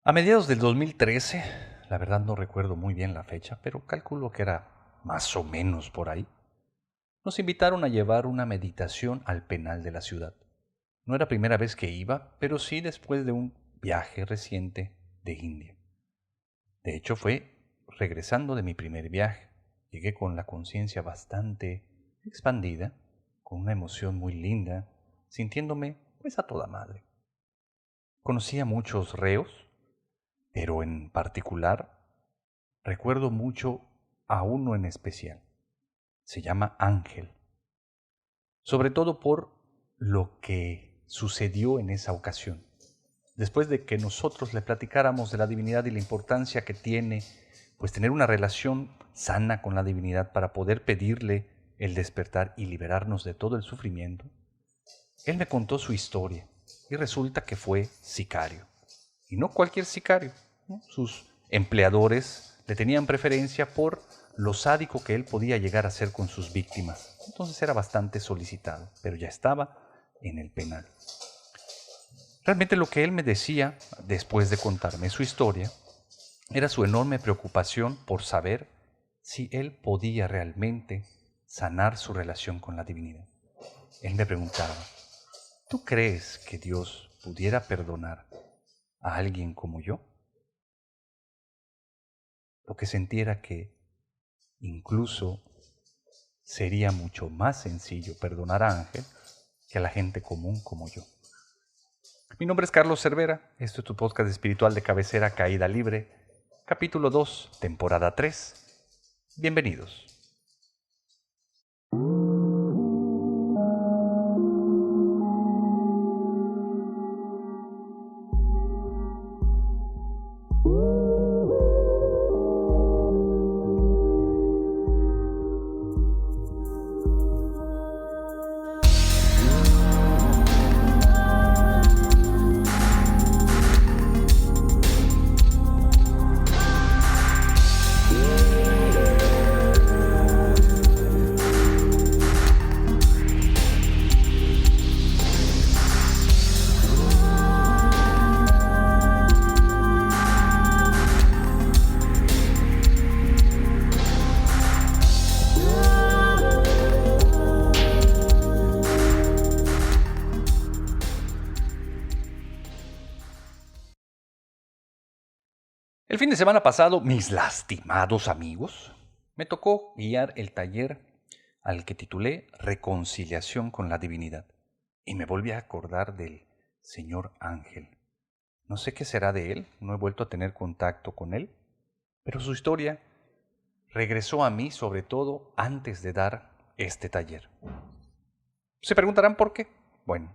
A mediados del 2013, la verdad no recuerdo muy bien la fecha, pero calculo que era más o menos por ahí, nos invitaron a llevar una meditación al penal de la ciudad. No era primera vez que iba, pero sí después de un viaje reciente de India. De hecho, fue regresando de mi primer viaje. Llegué con la conciencia bastante expandida, con una emoción muy linda, sintiéndome pues a toda madre. Conocí a muchos reos, pero en particular recuerdo mucho a uno en especial. Se llama Ángel. Sobre todo por lo que sucedió en esa ocasión. Después de que nosotros le platicáramos de la divinidad y la importancia que tiene, pues tener una relación sana con la divinidad para poder pedirle el despertar y liberarnos de todo el sufrimiento, él me contó su historia y resulta que fue sicario. Y no cualquier sicario, ¿no? Sus empleadores le tenían preferencia por lo sádico que él podía llegar a ser con sus víctimas. Entonces era bastante solicitado, pero ya estaba en el penal. Realmente lo que él me decía, después de contarme su historia, era su enorme preocupación por saber si él podía realmente sanar su relación con la divinidad. Él me preguntaba, ¿tú crees que Dios pudiera perdonar a alguien como yo? Lo que sentí era que incluso sería mucho más sencillo perdonar a Ángel que a la gente común como yo. Mi nombre es Carlos Cervera, esto es tu podcast espiritual de cabecera Caída Libre, capítulo 2, temporada 3. Bienvenidos. El fin de semana pasado, mis lastimados amigos, me tocó guiar el taller al que titulé Reconciliación con la Divinidad. Y me volví a acordar del señor Ángel. No sé qué será de él, no he vuelto a tener contacto con él, pero su historia regresó a mí sobre todo antes de dar este taller. Se preguntarán por qué. Bueno,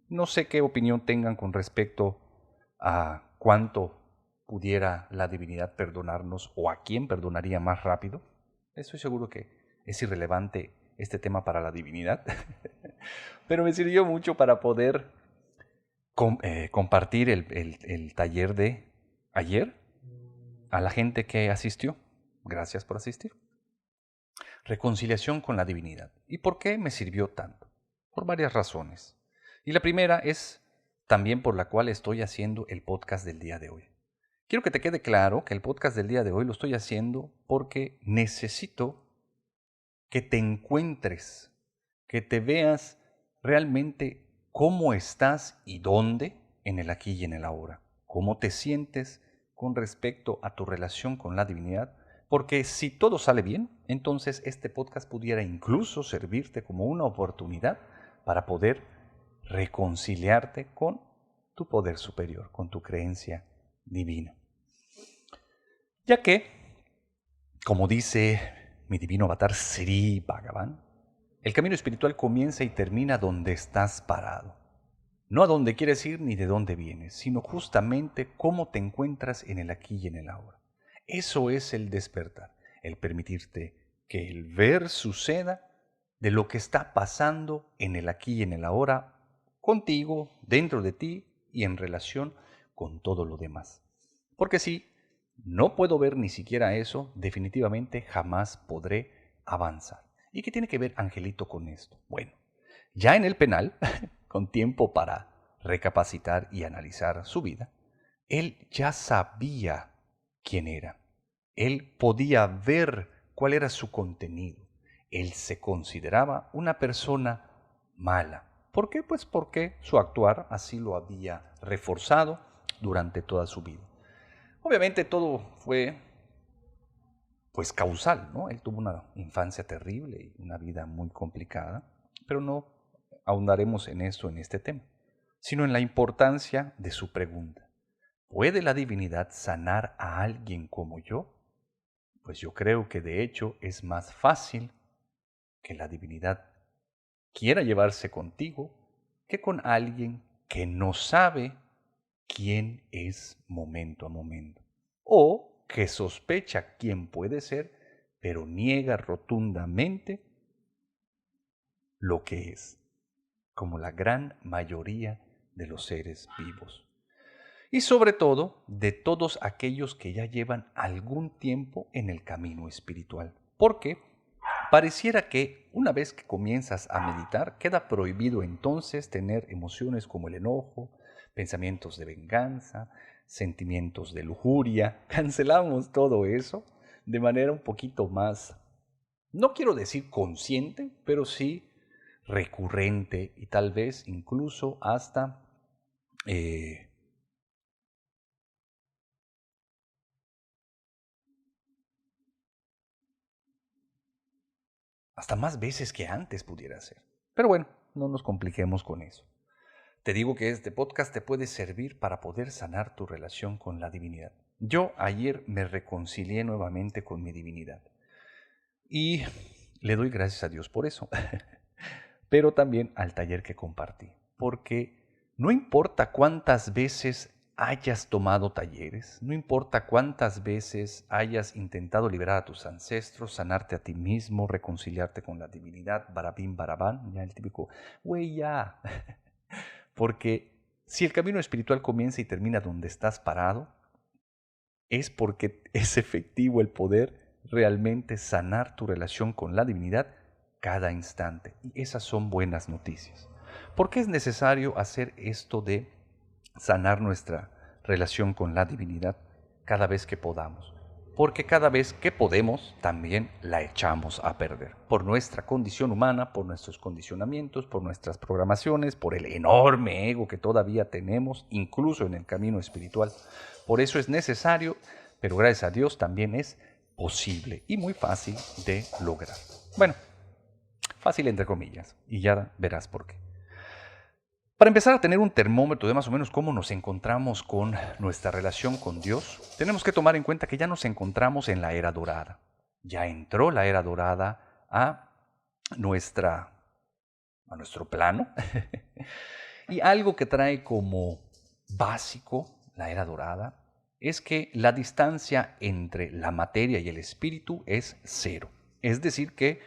no sé qué opinión tengan con respecto a cuánto pudiera la divinidad perdonarnos o a quién perdonaría más rápido. Estoy seguro que es irrelevante este tema para la divinidad, pero me sirvió mucho para poder compartir el taller de ayer a la gente que asistió. Gracias por asistir. Reconciliación con la divinidad. ¿Y por qué me sirvió tanto? Por varias razones. Y la primera es también por la cual estoy haciendo el podcast del día de hoy. Quiero que te quede claro que el podcast del día de hoy lo estoy haciendo porque necesito que te encuentres, que te veas realmente cómo estás y dónde en el aquí y en el ahora. Cómo te sientes con respecto a tu relación con la divinidad. Porque si todo sale bien, entonces este podcast pudiera incluso servirte como una oportunidad para poder reconciliarte con tu poder superior, con tu creencia divina. Ya que, como dice mi divino avatar Sri Bhagavan, el camino espiritual comienza y termina donde estás parado. No a dónde quieres ir ni de dónde vienes, sino justamente cómo te encuentras en el aquí y en el ahora. Eso es el despertar, el permitirte que el ver suceda de lo que está pasando en el aquí y en el ahora, contigo, dentro de ti y en relación con todo lo demás. Porque si no puedo ver ni siquiera eso, definitivamente jamás podré avanzar. ¿Y qué tiene que ver Angelito con esto? Bueno, ya en el penal, con tiempo para recapacitar y analizar su vida, Él ya sabía quién era. Él podía ver cuál era su contenido. Él se consideraba una persona mala. ¿Por qué? Pues porque su actuar así lo había reforzado durante toda su vida. Obviamente todo fue pues causal, ¿no? Él tuvo una infancia terrible y una vida muy complicada, pero no ahondaremos en eso en este tema, sino en la importancia de su pregunta. ¿Puede la divinidad sanar a alguien como yo? Pues yo creo que de hecho es más fácil que la divinidad quiera llevarse contigo que con alguien que no sabe quién es momento a momento, o que sospecha quién puede ser, pero niega rotundamente lo que es, como la gran mayoría de los seres vivos. Y sobre todo de todos aquellos que ya llevan algún tiempo en el camino espiritual. Porque pareciera que una vez que comienzas a meditar, queda prohibido entonces tener emociones como el enojo, pensamientos de venganza, sentimientos de lujuria. Cancelamos todo eso de manera un poquito más, no quiero decir consciente, pero sí recurrente y tal vez incluso eh, hasta más veces que antes pudiera ser. Pero bueno, no nos compliquemos con eso. Te digo que este podcast te puede servir para poder sanar tu relación con la divinidad. Yo ayer me reconcilié nuevamente con mi divinidad y le doy gracias a Dios por eso, pero también al taller que compartí, porque no importa cuántas veces hayas tomado talleres, no importa cuántas veces hayas intentado liberar a tus ancestros, sanarte a ti mismo, reconciliarte con la divinidad, barabín, barabán, ya el típico, güey, ya. Porque si el camino espiritual comienza y termina donde estás parado, es porque es efectivo el poder realmente sanar tu relación con la divinidad cada instante. Y esas son buenas noticias. ¿Por qué es necesario hacer esto de sanar nuestra relación con la divinidad cada vez que podamos? Porque cada vez que podemos también la echamos a perder. Por nuestra condición humana, por nuestros condicionamientos, por nuestras programaciones, por el enorme ego que todavía tenemos, incluso en el camino espiritual. Por eso es necesario, pero gracias a Dios también es posible y muy fácil de lograr. Bueno, fácil entre comillas, y ya verás por qué. Para empezar a tener un termómetro de más o menos cómo nos encontramos con nuestra relación con Dios, tenemos que tomar en cuenta que ya nos encontramos en la era dorada. Ya entró la era dorada nuestra, a nuestro plano. Y algo que trae como básico la era dorada es que la distancia entre la materia y el espíritu es cero. Es decir, que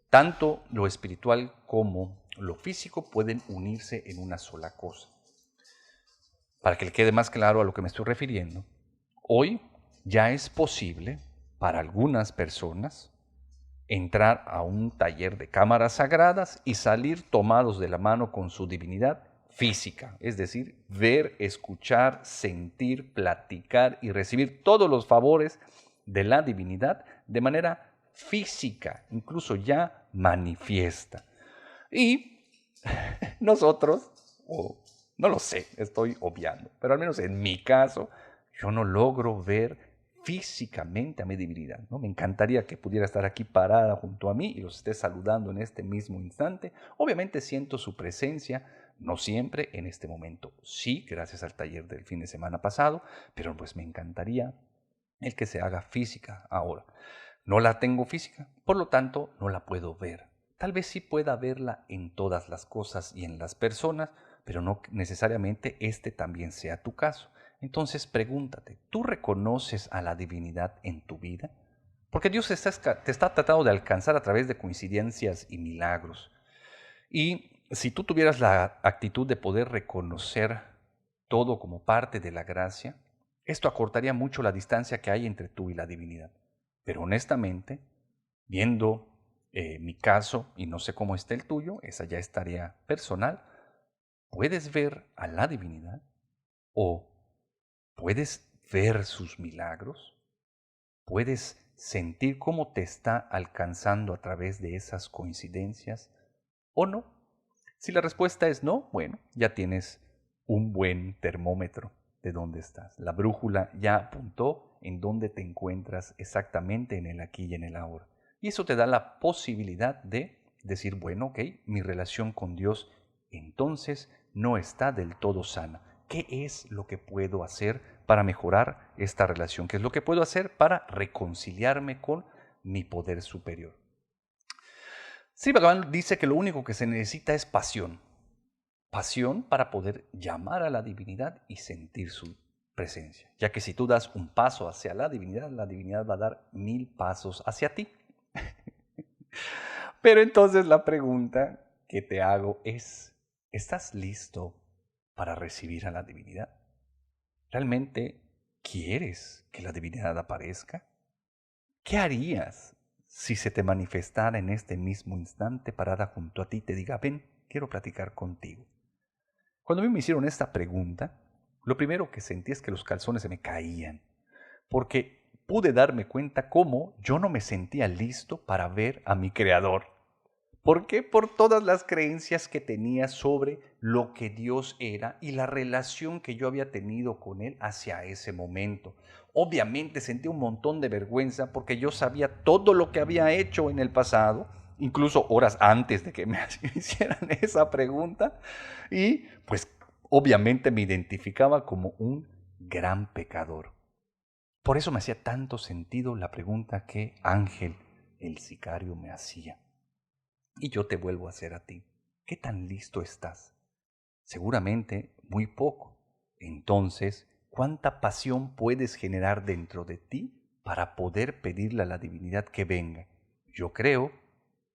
tanto lo espiritual como lo físico pueden unirse en una sola cosa. Para que le quede más claro a lo que me estoy refiriendo, hoy ya es posible para algunas personas entrar a un taller de cámaras sagradas y salir tomados de la mano con su divinidad física, es decir, ver, escuchar, sentir, platicar y recibir todos los favores de la divinidad de manera física, incluso ya manifiesta. Y nosotros, o no lo sé, estoy obviando, pero al menos en mi caso, yo no logro ver físicamente a mi divinidad, ¿no? Me encantaría que pudiera estar aquí parada junto a mí y los esté saludando en este mismo instante. Obviamente siento su presencia, no siempre en este momento. Sí, gracias al taller del fin de semana pasado, pero pues me encantaría el que se haga física ahora. No la tengo física, por lo tanto no la puedo ver. Tal vez sí pueda verla en todas las cosas y en las personas, pero no necesariamente este también sea tu caso. Entonces pregúntate, ¿tú reconoces a la divinidad en tu vida? Porque Dios te está tratando de alcanzar a través de coincidencias y milagros. Y si tú tuvieras la actitud de poder reconocer todo como parte de la gracia, esto acortaría mucho la distancia que hay entre tú y la divinidad. Pero honestamente, viendo mi caso, y no sé cómo está el tuyo, esa ya estaría personal, ¿puedes ver a la divinidad? ¿O ¿Puedes ver sus milagros? ¿Puedes sentir cómo te está alcanzando a través de esas coincidencias o no? Si la respuesta es no, bueno, ya tienes un buen termómetro de dónde estás. La brújula ya apuntó en dónde te encuentras exactamente en el aquí y en el ahora. Y eso te da la posibilidad de decir, bueno, ok, mi relación con Dios entonces no está del todo sana. ¿Qué es lo que puedo hacer para mejorar esta relación? ¿Qué es lo que puedo hacer para reconciliarme con mi poder superior? Sri Bhagavan dice que lo único que se necesita es pasión. Pasión para poder llamar a la divinidad y sentir su presencia. Ya que si tú das un paso hacia la divinidad va a dar 1000 pasos hacia ti. Pero entonces la pregunta que te hago es, ¿estás listo para recibir a la divinidad? ¿Realmente quieres que la divinidad aparezca? ¿Qué harías si se te manifestara en este mismo instante parada junto a ti y te diga, ven, quiero platicar contigo? Cuando a mí me hicieron esta pregunta, lo primero que sentí es que los calzones se me caían, porque pude darme cuenta cómo yo no me sentía listo para ver a mi creador. ¿Por qué? Por todas las creencias que tenía sobre lo que Dios era y la relación que yo había tenido con Él hacia ese momento. Obviamente sentí un montón de vergüenza porque yo sabía todo lo que había hecho en el pasado, incluso horas antes de que me hicieran esa pregunta, y pues obviamente me identificaba como un gran pecador. Por eso me hacía tanto sentido la pregunta que Ángel, el sicario, me hacía. Y yo te vuelvo a hacer a ti. ¿Qué tan listo estás? Seguramente muy poco. Entonces, ¿cuánta pasión puedes generar dentro de ti para poder pedirle a la divinidad que venga? Yo creo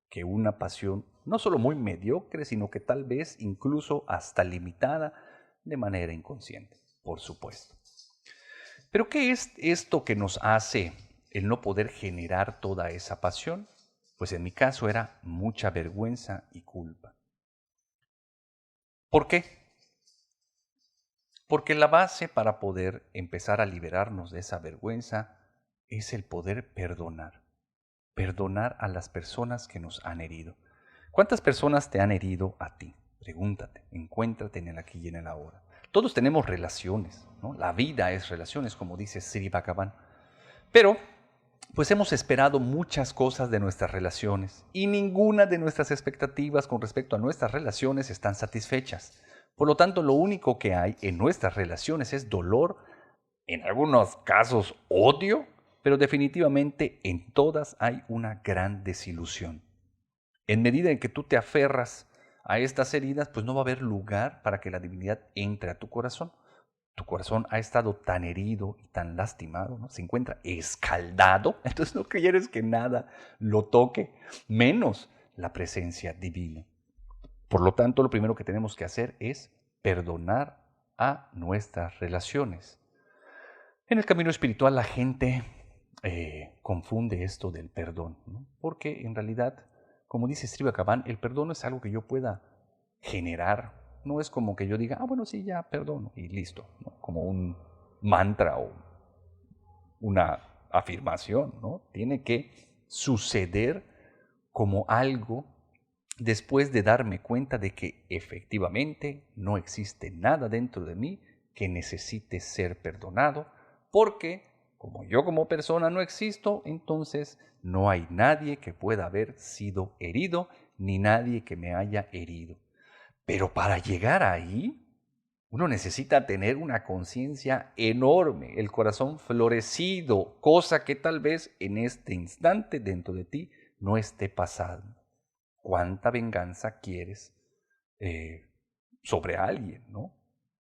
que una pasión no solo muy mediocre, sino que tal vez incluso hasta limitada de manera inconsciente, por supuesto. Pero ¿qué es esto que nos hace el no poder generar toda esa pasión? Pues en mi caso era mucha vergüenza y culpa. ¿Por qué? Porque la base para poder empezar a liberarnos de esa vergüenza es el poder perdonar. Perdonar a las personas que nos han herido. ¿Cuántas personas te han herido a ti? Pregúntate, encuéntrate en el aquí y en el ahora. Todos tenemos relaciones, ¿no? La vida es relaciones, como dice Sri Bhagavan. Pero pues hemos esperado muchas cosas de nuestras relaciones y ninguna de nuestras expectativas con respecto a nuestras relaciones están satisfechas. Por lo tanto, lo único que hay en nuestras relaciones es dolor, en algunos casos odio, pero definitivamente en todas hay una gran desilusión. En medida en que tú te aferras a estas heridas, pues no va a haber lugar para que la divinidad entre a tu corazón. Tu corazón ha estado tan herido y tan lastimado, ¿no? Se encuentra escaldado, entonces no quieres que nada lo toque, menos la presencia divina. Por lo tanto, lo primero que tenemos que hacer es perdonar a nuestras relaciones. En el camino espiritual la gente confunde esto del perdón, ¿no? Porque en realidad, como dice Sri Bhagavan, el perdón no es algo que yo pueda generar. No es como que yo diga, bueno, sí, ya perdono y listo, ¿no? Como un mantra o una afirmación, ¿no? Tiene que suceder como algo después de darme cuenta de que efectivamente no existe nada dentro de mí que necesite ser perdonado, porque como yo como persona no existo, entonces no hay nadie que pueda haber sido herido, ni nadie que me haya herido. Pero para llegar ahí, uno necesita tener una conciencia enorme, el corazón florecido, cosa que tal vez en este instante dentro de ti no esté pasando. ¿Cuánta venganza quieres sobre alguien, no?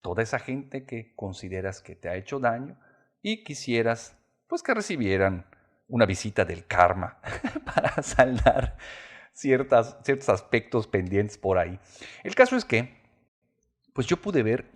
Toda esa gente que consideras que te ha hecho daño y quisieras pues que recibieran una visita del karma para saldar ciertos aspectos pendientes por ahí. El caso es que Pues yo pude ver,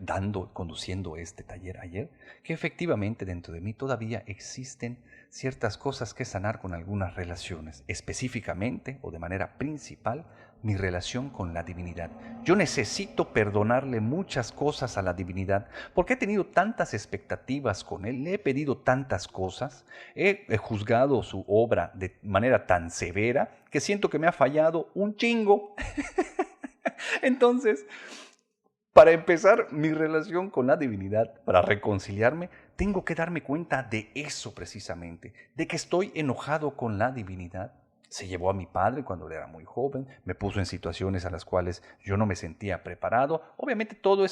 conduciendo este taller ayer, que efectivamente dentro de mí todavía existen ciertas cosas que sanar con algunas relaciones, específicamente o de manera principal, mi relación con la divinidad. Yo necesito perdonarle muchas cosas a la divinidad, porque he tenido tantas expectativas con él, le he pedido tantas cosas, he juzgado su obra de manera tan severa que siento que me ha fallado un chingo. Entonces, para empezar mi relación con la divinidad, para reconciliarme, tengo que darme cuenta de eso precisamente, de que estoy enojado con la divinidad. Se llevó a mi padre cuando él era muy joven, me puso en situaciones a las cuales yo no me sentía preparado. Obviamente todo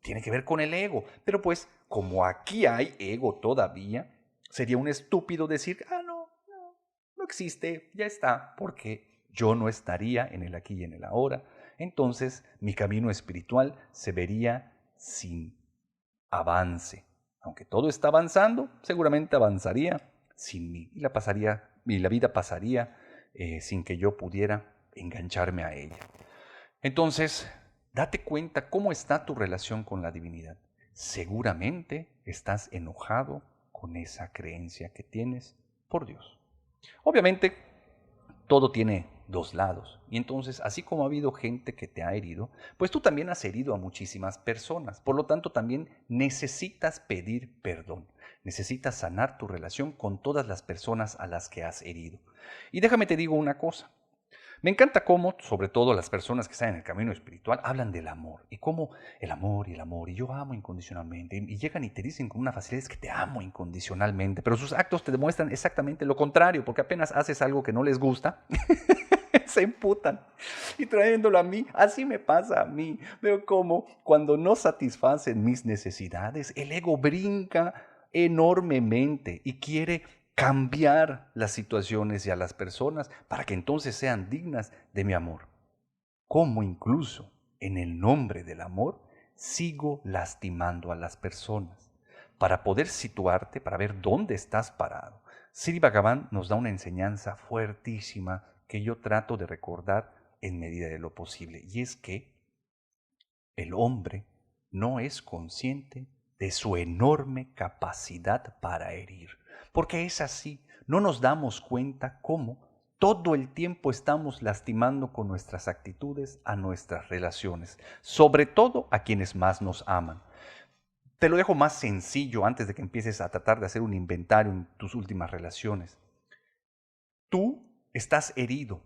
tiene que ver con el ego, pero pues como aquí hay ego todavía, sería un estúpido decir, no existe, ya está, porque yo no estaría en el aquí y en el ahora. Entonces mi camino espiritual se vería sin avance. Aunque todo está avanzando, seguramente avanzaría sin mí y la vida pasaría sin que yo pudiera engancharme a ella. Entonces, date cuenta cómo está tu relación con la divinidad. Seguramente estás enojado con esa creencia que tienes por Dios. Obviamente, todo tiene dos lados. Y entonces, así como ha habido gente que te ha herido, pues tú también has herido a muchísimas personas. Por lo tanto, también necesitas pedir perdón. Necesitas sanar tu relación con todas las personas a las que has herido. Y déjame te digo una cosa. Me encanta cómo, sobre todo las personas que están en el camino espiritual, hablan del amor y cómo el amor y el amor y yo amo incondicionalmente y llegan y te dicen con una facilidad es que te amo incondicionalmente, pero sus actos te demuestran exactamente lo contrario, porque apenas haces algo que no les gusta, se emputan. Y trayéndolo a mí, así me pasa a mí. Veo cómo cuando no satisfacen mis necesidades, el ego brinca enormemente y quiere cambiar las situaciones y a las personas para que entonces sean dignas de mi amor. Como incluso en el nombre del amor sigo lastimando a las personas. Para poder situarte, para ver dónde estás parado, Sri Bhagavan nos da una enseñanza fuertísima que yo trato de recordar en medida de lo posible, y es que el hombre no es consciente de su enorme capacidad para herir, porque es así, no nos damos cuenta cómo todo el tiempo estamos lastimando con nuestras actitudes a nuestras relaciones, sobre todo a quienes más nos aman. Te lo dejo más sencillo antes de que empieces a tratar de hacer un inventario en tus últimas relaciones. Tú estás herido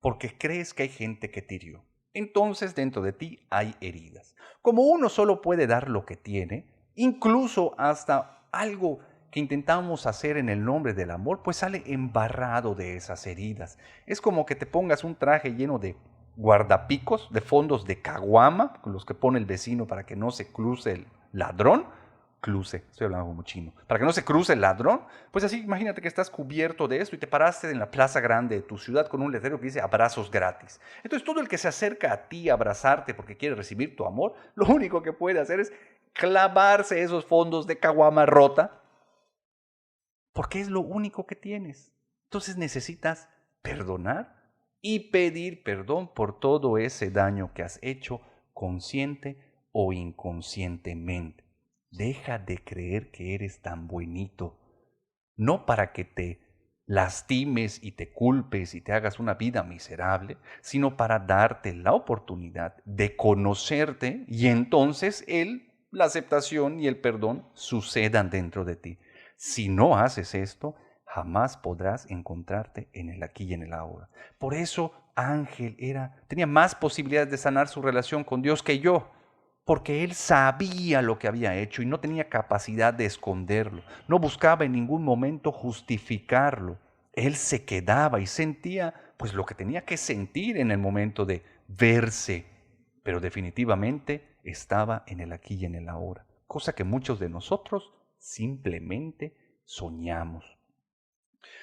porque crees que hay gente que te hirió. Entonces dentro de ti hay heridas. Como uno solo puede dar lo que tiene, incluso hasta algo que intentamos hacer en el nombre del amor, pues sale embarrado de esas heridas. Es como que te pongas un traje lleno de guardapicos, de fondos de caguama, con los que pone el vecino para que no se cruce el ladrón, estoy hablando como chino, para que no se cruce el ladrón, pues así imagínate que estás cubierto de eso y te paraste en la plaza grande de tu ciudad con un letrero que dice abrazos gratis. Entonces todo el que se acerca a ti a abrazarte porque quiere recibir tu amor, lo único que puede hacer es clavarse esos fondos de caguama rota, porque es lo único que tienes. Entonces necesitas perdonar y pedir perdón por todo ese daño que has hecho consciente o inconscientemente. Deja de creer que eres tan buenito, no para que te lastimes y te culpes y te hagas una vida miserable, sino para darte la oportunidad de conocerte y entonces la aceptación y el perdón sucedan dentro de ti. Si no haces esto, jamás podrás encontrarte en el aquí y en el ahora. Por eso Ángel tenía más posibilidades de sanar su relación con Dios que yo, porque él sabía lo que había hecho y no tenía capacidad de esconderlo, no buscaba en ningún momento justificarlo. Él se quedaba y sentía pues lo que tenía que sentir en el momento de verse, pero definitivamente estaba en el aquí y en el ahora, cosa que muchos de nosotros simplemente soñamos.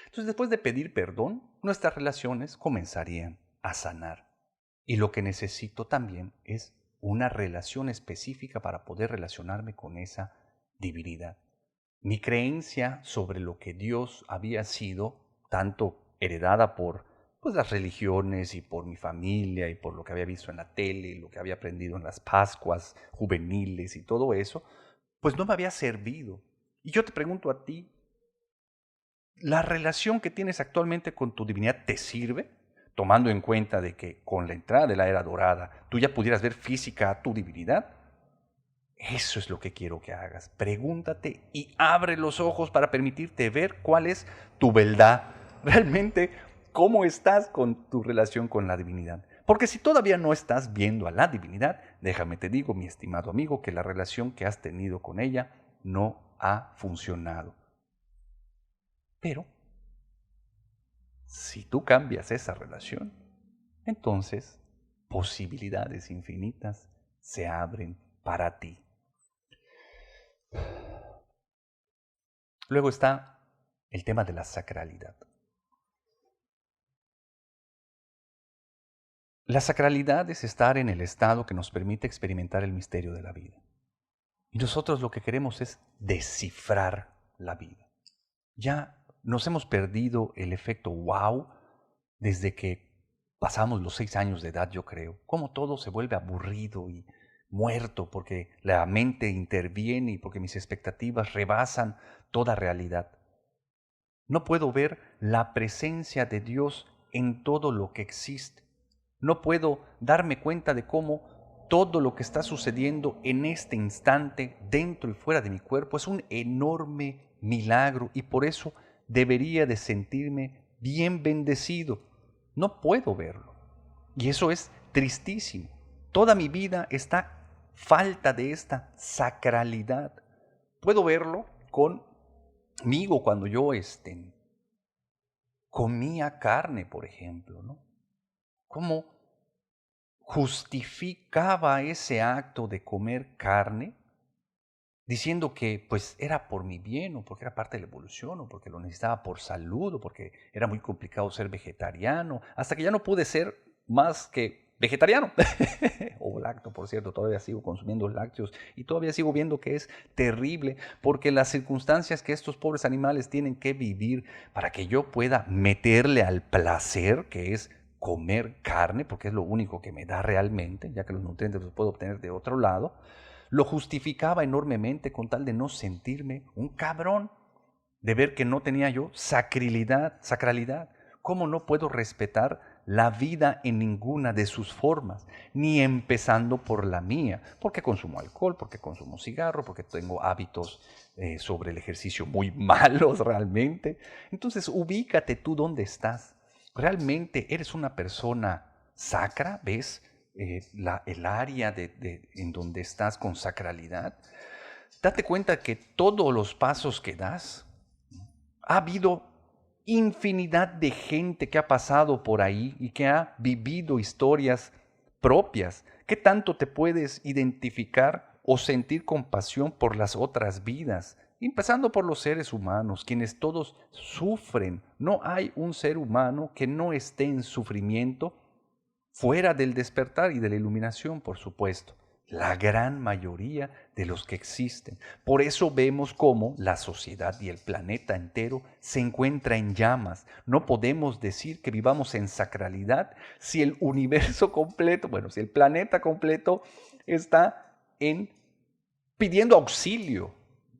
Entonces, después de pedir perdón, nuestras relaciones comenzarían a sanar. Y lo que necesito también es una relación específica para poder relacionarme con esa divinidad. Mi creencia sobre lo que Dios había sido, tanto heredada por pues las religiones y por mi familia y por lo que había visto en la tele y lo que había aprendido en las Pascuas juveniles y todo eso, pues no me había servido. Y yo te pregunto a ti, ¿la relación que tienes actualmente con tu divinidad te sirve? Tomando en cuenta de que con la entrada de la era dorada tú ya pudieras ver física a tu divinidad. Eso es lo que quiero que hagas. Pregúntate y abre los ojos para permitirte ver cuál es tu verdad. Realmente, ¿cómo estás con tu relación con la divinidad? Porque si todavía no estás viendo a la divinidad, déjame te digo, mi estimado amigo, que la relación que has tenido con ella no ha funcionado. Pero si tú cambias esa relación, entonces posibilidades infinitas se abren para ti. Luego está el tema de la sacralidad. La sacralidad es estar en el estado que nos permite experimentar el misterio de la vida. Y nosotros lo que queremos es descifrar la vida. Ya nos hemos perdido el efecto wow desde que pasamos los 6 años de edad, yo creo. Cómo todo se vuelve aburrido y muerto porque la mente interviene y porque mis expectativas rebasan toda realidad. No puedo ver la presencia de Dios en todo lo que existe. No puedo darme cuenta de cómo todo lo que está sucediendo en este instante, dentro y fuera de mi cuerpo, es un enorme milagro y por eso debería de sentirme bien bendecido. No puedo verlo. Y eso es tristísimo. Toda mi vida está falta de esta sacralidad. Puedo verlo conmigo cuando yo comía carne, por ejemplo, ¿no? Cómo justificaba ese acto de comer carne diciendo que pues era por mi bien o porque era parte de la evolución o porque lo necesitaba por salud o porque era muy complicado ser vegetariano, hasta que ya no pude ser más que vegetariano o lacto, por cierto, todavía sigo consumiendo lácteos y todavía sigo viendo que es terrible porque las circunstancias que estos pobres animales tienen que vivir para que yo pueda meterle al placer que es comer carne, porque es lo único que me da realmente, ya que los nutrientes los puedo obtener de otro lado, lo justificaba enormemente con tal de no sentirme un cabrón, de ver que no tenía yo sacralidad. ¿Cómo no puedo respetar la vida en ninguna de sus formas? Ni empezando por la mía, porque consumo alcohol, porque consumo cigarro, porque tengo hábitos sobre el ejercicio muy malos realmente. Entonces, ubícate tú dónde estás. ¿Realmente eres una persona sacra? ¿Ves el área en donde estás con sacralidad? Date cuenta que todos los pasos que das, ha habido infinidad de gente que ha pasado por ahí y que ha vivido historias propias. ¿Qué tanto te puedes identificar o sentir compasión por las otras vidas? Empezando por los seres humanos, quienes todos sufren. No hay un ser humano que no esté en sufrimiento fuera del despertar y de la iluminación, por supuesto. La gran mayoría de los que existen. Por eso vemos cómo la sociedad y el planeta entero se encuentra en llamas. No podemos decir que vivamos en sacralidad si el universo completo, bueno, si el planeta completo está pidiendo auxilio,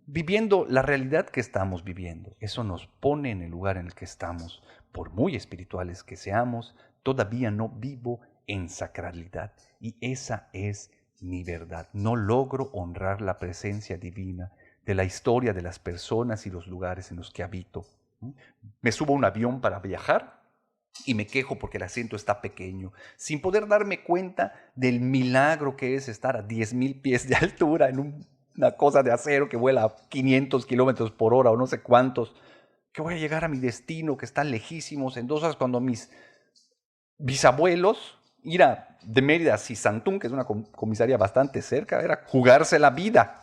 viviendo la realidad que estamos viviendo. Eso nos pone en el lugar en el que estamos. Por muy espirituales que seamos, todavía no vivo en sacralidad. Y esa es mi verdad. No logro honrar la presencia divina de la historia de las personas y los lugares en los que habito. Me subo a un avión para viajar y me quejo porque el asiento está pequeño, sin poder darme cuenta del milagro que es estar a 10,000 pies de altura en una cosa de acero que vuela a 500 kilómetros por hora o no sé cuántos, que voy a llegar a mi destino, que están lejísimos en 2 horas, cuando mis bisabuelos, ir de Mérida a Sisantún, que es una comisaría bastante cerca, era jugarse la vida.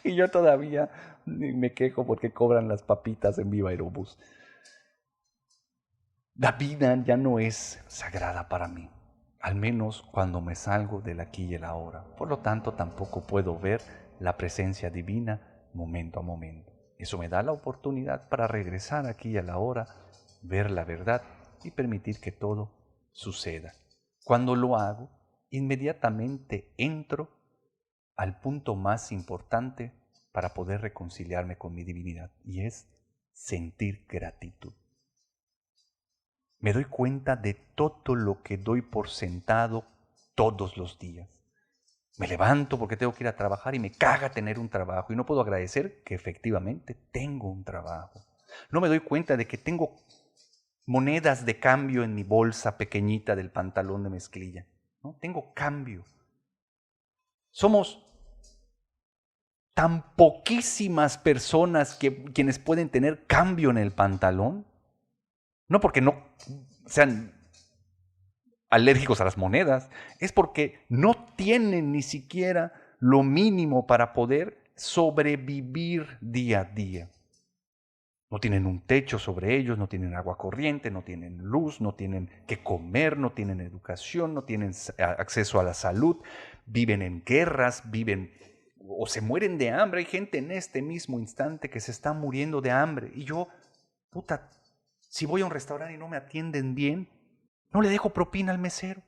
Y yo todavía me quejo porque cobran las papitas en Viva Aerobús. La vida ya no es sagrada para mí, al menos cuando me salgo del aquí y el ahora. Por lo tanto, tampoco puedo ver la presencia divina momento a momento. Eso me da la oportunidad para regresar aquí y a la hora, ver la verdad y permitir que todo suceda. Cuando lo hago, inmediatamente entro al punto más importante para poder reconciliarme con mi divinidad, y es sentir gratitud. Me doy cuenta de todo lo que doy por sentado todos los días. Me levanto porque tengo que ir a trabajar y me caga tener un trabajo y no puedo agradecer que efectivamente tengo un trabajo. No me doy cuenta de que tengo monedas de cambio en mi bolsa pequeñita del pantalón de mezclilla, ¿no? Tengo cambio. Somos tan poquísimas personas quienes pueden tener cambio en el pantalón, no porque no sean alérgicos a las monedas, es porque no tienen ni siquiera lo mínimo para poder sobrevivir día a día. No tienen un techo sobre ellos, no tienen agua corriente, no tienen luz, no tienen que comer, no tienen educación, no tienen acceso a la salud, viven en guerras, viven o se mueren de hambre. Hay gente en este mismo instante que se está muriendo de hambre. Y yo, si voy a un restaurante y no me atienden bien, no le dejo propina al mesero.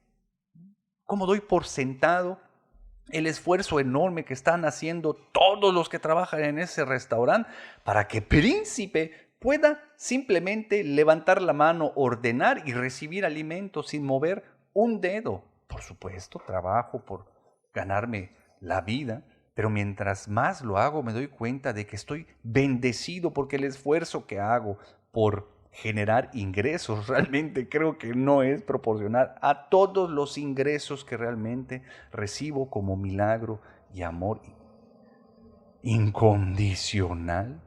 ¿Cómo doy por sentado el esfuerzo enorme que están haciendo todos los que trabajan en ese restaurante para que Príncipe pueda simplemente levantar la mano, ordenar y recibir alimentos sin mover un dedo? Por supuesto, trabajo por ganarme la vida, pero mientras más lo hago me doy cuenta de que estoy bendecido porque el esfuerzo que hago por generar ingresos realmente creo que no es proporcional a todos los ingresos que realmente recibo como milagro y amor incondicional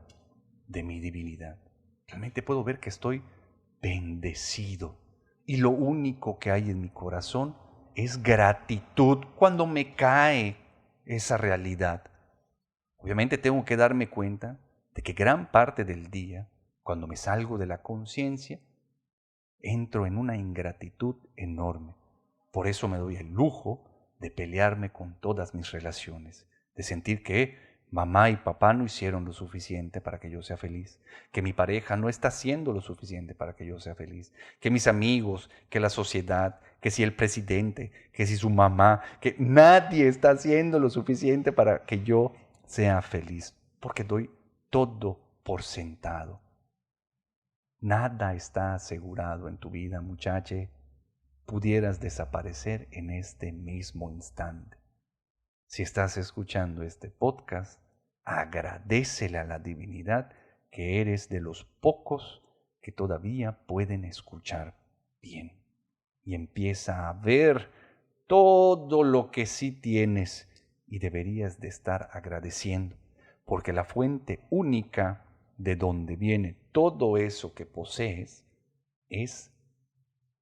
de mi divinidad. Realmente puedo ver que estoy bendecido y lo único que hay en mi corazón es gratitud cuando me cae esa realidad. Obviamente tengo que darme cuenta de que gran parte del día, cuando me salgo de la conciencia, entro en una ingratitud enorme. Por eso me doy el lujo de pelearme con todas mis relaciones, de sentir que mamá y papá no hicieron lo suficiente para que yo sea feliz, que mi pareja no está haciendo lo suficiente para que yo sea feliz, que mis amigos, que la sociedad, que si el presidente, que si su mamá, que nadie está haciendo lo suficiente para que yo sea feliz, porque doy todo por sentado. Nada está asegurado en tu vida, muchache. Pudieras desaparecer en este mismo instante. Si estás escuchando este podcast, agradécele a la divinidad que eres de los pocos que todavía pueden escuchar bien. Y empieza a ver todo lo que sí tienes y deberías de estar agradeciendo, porque la fuente única de donde viene todo eso que posees es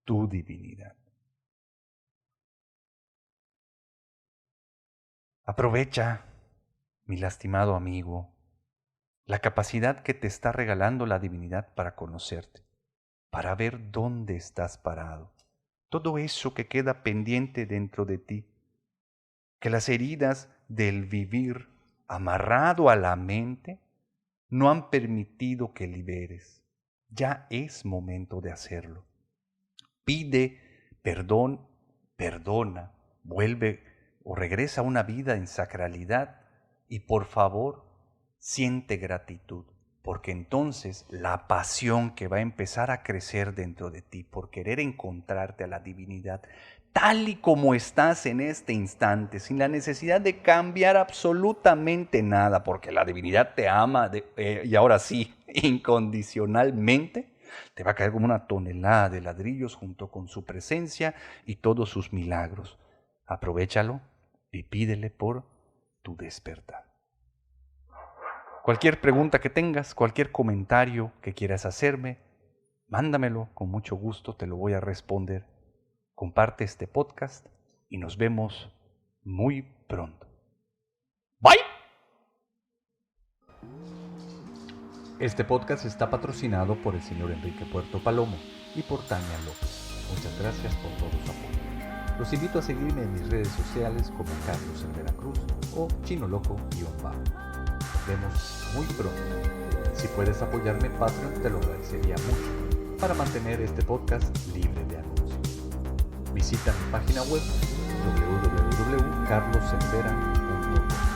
tu divinidad. Aprovecha, mi lastimado amigo, la capacidad que te está regalando la divinidad para conocerte, para ver dónde estás parado, todo eso que queda pendiente dentro de ti, que las heridas del vivir amarrado a la mente no han permitido que liberes. Ya es momento de hacerlo. Pide perdón, perdona, vuelve o regresa a una vida en sacralidad y por favor siente gratitud, porque entonces la pasión que va a empezar a crecer dentro de ti por querer encontrarte a la divinidad tal y como estás en este instante, sin la necesidad de cambiar absolutamente nada, porque la divinidad te ama y ahora sí, incondicionalmente, te va a caer como una tonelada de ladrillos junto con su presencia y todos sus milagros. Aprovechalo y pídele por tu despertar. Cualquier pregunta que tengas, cualquier comentario que quieras hacerme, mándamelo, con mucho gusto te lo voy a responder. Comparte este podcast y nos vemos muy pronto. Bye. Este podcast está patrocinado por el señor Enrique Puerto Palomo y por Tania López. Muchas gracias por todo su apoyo. Los invito a seguirme en mis redes sociales como Carlos en Veracruz o chinoloco_bajo. Nos vemos muy pronto. Si puedes apoyarme en Patreon, te lo agradecería mucho. para mantener este podcast libre de anuncios. Visita mi página web www.carlosenvera.com.